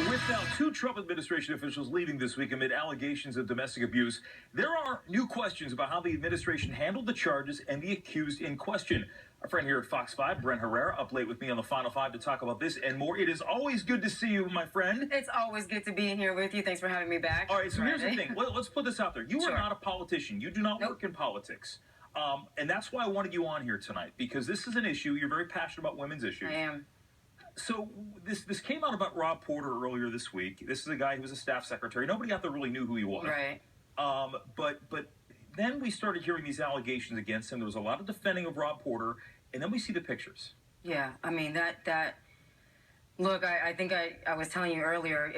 With now two Trump administration officials leaving this week amid allegations of domestic abuse, there are new questions about how the administration handled the charges and the accused in question. Our friend here at Fox 5, Brent Herrera, up late with me on the Final Five to talk about this and more. It is always good to see you, my friend. It's always good to be in here with you. Thanks for having me back. All right, so here's the thing. Let's put this out there. You are not a politician. You do not Nope. work in politics. And that's why I wanted you on here tonight, because this is an issue. You're very passionate about women's issues. I am. So this came out about Rob Porter earlier this week. This is a guy who was a staff secretary. Nobody out there really knew who he was. Right. But then we started hearing these allegations against him. There was a lot of defending of Rob Porter, and then we see the pictures. Yeah, I mean, look, I think I was telling you earlier,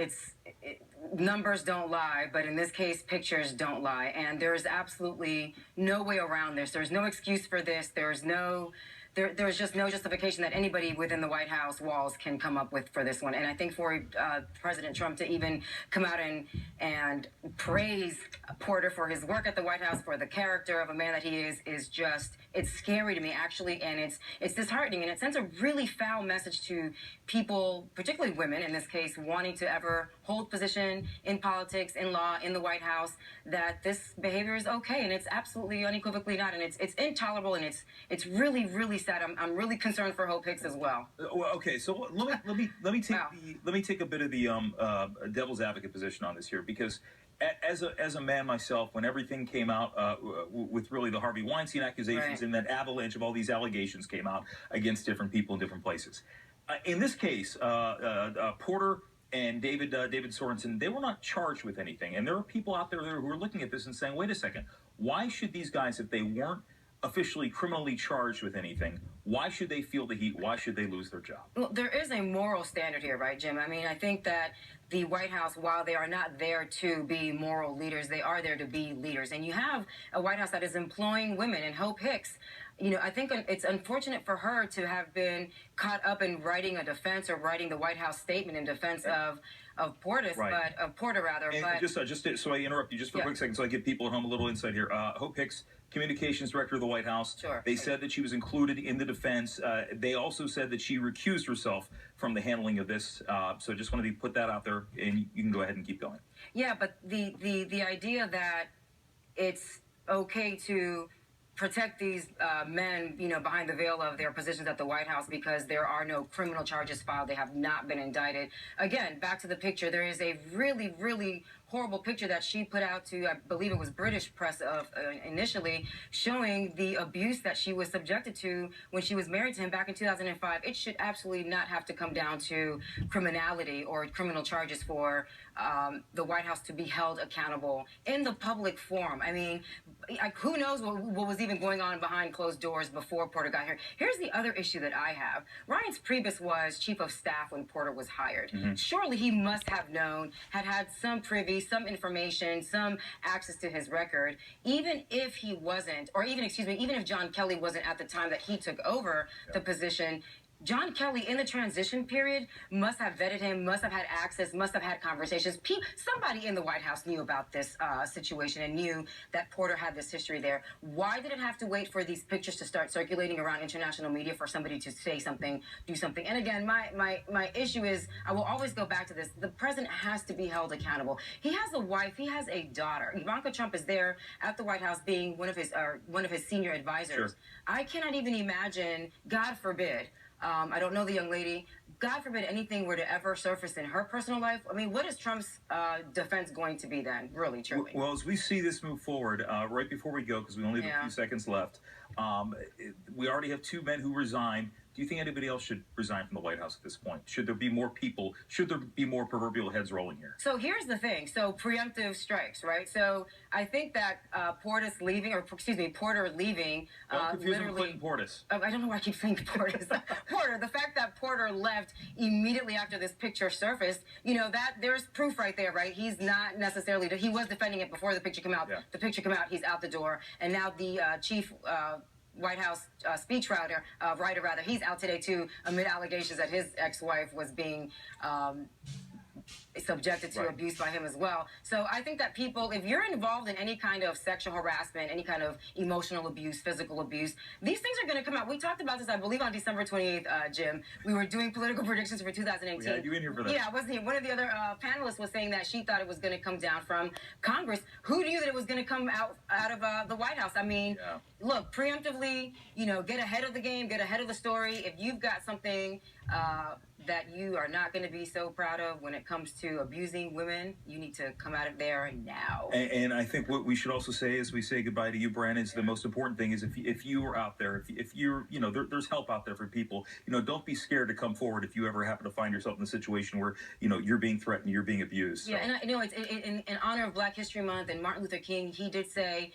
numbers don't lie, but in this case, pictures don't lie. And there's absolutely no way around this. There's no excuse for this. There's just no justification that anybody within the White House walls can come up with for this one. And I think for President Trump to even come out and praise Porter for his work at the White House, for the character of a man that he is just, it's scary to me, actually, and it's disheartening, and it sends a really foul message to people, particularly women in this case, wanting to ever hold position in politics, in law, in the White House, that this behavior is okay, and it's absolutely unequivocally not, and it's intolerable, and it's really, really sad. I'm really concerned for Hope Hicks as well. Well, okay, so let me take a bit of the devil's advocate position on this here, because as a man myself, when everything came out with really the Harvey Weinstein accusations, and that avalanche of all these allegations came out against different people in different places. In this case, Porter and David Sorensen, they were not charged with anything. And there are people out there who are looking at this and saying, wait a second, why should these guys, if they weren't officially criminally charged with anything, why should they feel the heat? Why should they lose their job? Well, there is a moral standard here, right, Jim? I mean, I think that the White House, while they are not there to be moral leaders, they are there to be leaders. And you have a White House that is employing women, and Hope Hicks, you know, I think it's unfortunate for her to have been caught up in writing a defense or writing the White House statement in defense of Porter, rather. And but just so I interrupt you just for a quick second, so I give people at home a little insight here. Hope Hicks, communications director of the White House. Sure. They said that she was included in the defense. They also said that she recused herself from the handling of this. So just wanted to put that out there, and you can go ahead and keep going. Yeah, but the idea that it's okay to protect these men, you know, behind the veil of their positions at the White House because there are no criminal charges filed. They have not been indicted. Again, back to the picture. There is a really, really horrible picture that she put out to, I believe it was British press initially, showing the abuse that she was subjected to when she was married to him back in 2005. It should absolutely not have to come down to criminality or criminal charges for the White House to be held accountable in the public forum. I mean, who knows what was even going on behind closed doors before Porter got here. Here's the other issue that I have. Reince Priebus was chief of staff when Porter was hired. Surely he must have known, had some privy, some information, some access to his record, even if he wasn't, or even if John Kelly wasn't at the time that he took over the position. John Kelly, in the transition period, must have vetted him, must have had access, must have had conversations. Somebody in the White House knew about this situation and knew that Porter had this history there. Why did it have to wait for these pictures to start circulating around international media for somebody to say something, do something? And again, my issue is, I will always go back to this. The president has to be held accountable. He has a wife. He has a daughter. Ivanka Trump is there at the White House being one of his senior advisors. Sure. I cannot even imagine, God forbid, I don't know the young lady. God forbid anything were to ever surface in her personal life. I mean, what is Trump's defense going to be then, really, truly? Well, as we see this move forward, right before we go, because we only have a few seconds left, we already have two men who resigned. Do you think anybody else should resign from the White House at this point? Should there be more people? Should there be more proverbial heads rolling here? So here's the thing. So preemptive strikes, right? So I think that Porter leaving. Don't confuse him with Clinton Portis. I don't know why I keep saying Portis. Porter. The fact that Porter left immediately after this picture surfaced, you know, that there's proof right there, right? He's not necessarily. He was defending it before the picture came out. Yeah. The picture came out. He's out the door, and now the chief White House speechwriter, he's out today too, amid allegations that his ex-wife was being subjected to Right. abuse by him as well. So I think that people, if you're involved in any kind of sexual harassment, any kind of emotional abuse, physical abuse, these things are going to come out. We talked about this, I believe, on December 28th, Jim. We were doing political predictions for 2018. We had you in here for that. Yeah, wasn't he? One of the other panelists was saying that she thought it was going to come down from Congress. Who knew that it was going to come out of the White House? I mean, Yeah. look, preemptively, get ahead of the game, get ahead of the story. If you've got something that you are not going to be so proud of when it comes to abusing women, you need to come out of there now. And I think what we should also say as we say goodbye to you, Brandon, is the most important thing is if you are out there, if you're, there's help out there for people. Don't be scared to come forward if you ever happen to find yourself in a situation where, you're being threatened, you're being abused. So. Yeah, and it's in honor of Black History Month and Martin Luther King, he did say,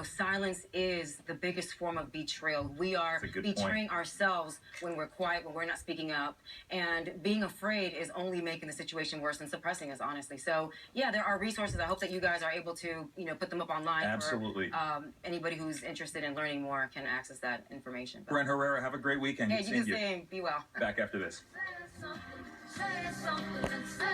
silence is the biggest form of betrayal. We are betraying ourselves when we're quiet, when we're not speaking up. And being afraid is only making the situation worse and suppressing us, honestly. So, yeah, there are resources. I hope that you guys are able to, put them up online. Absolutely. For, anybody who's interested in learning more can access that information. Brent Herrera, have a great weekend. Hey, you the same. Be well. Back after this. Say something, say something.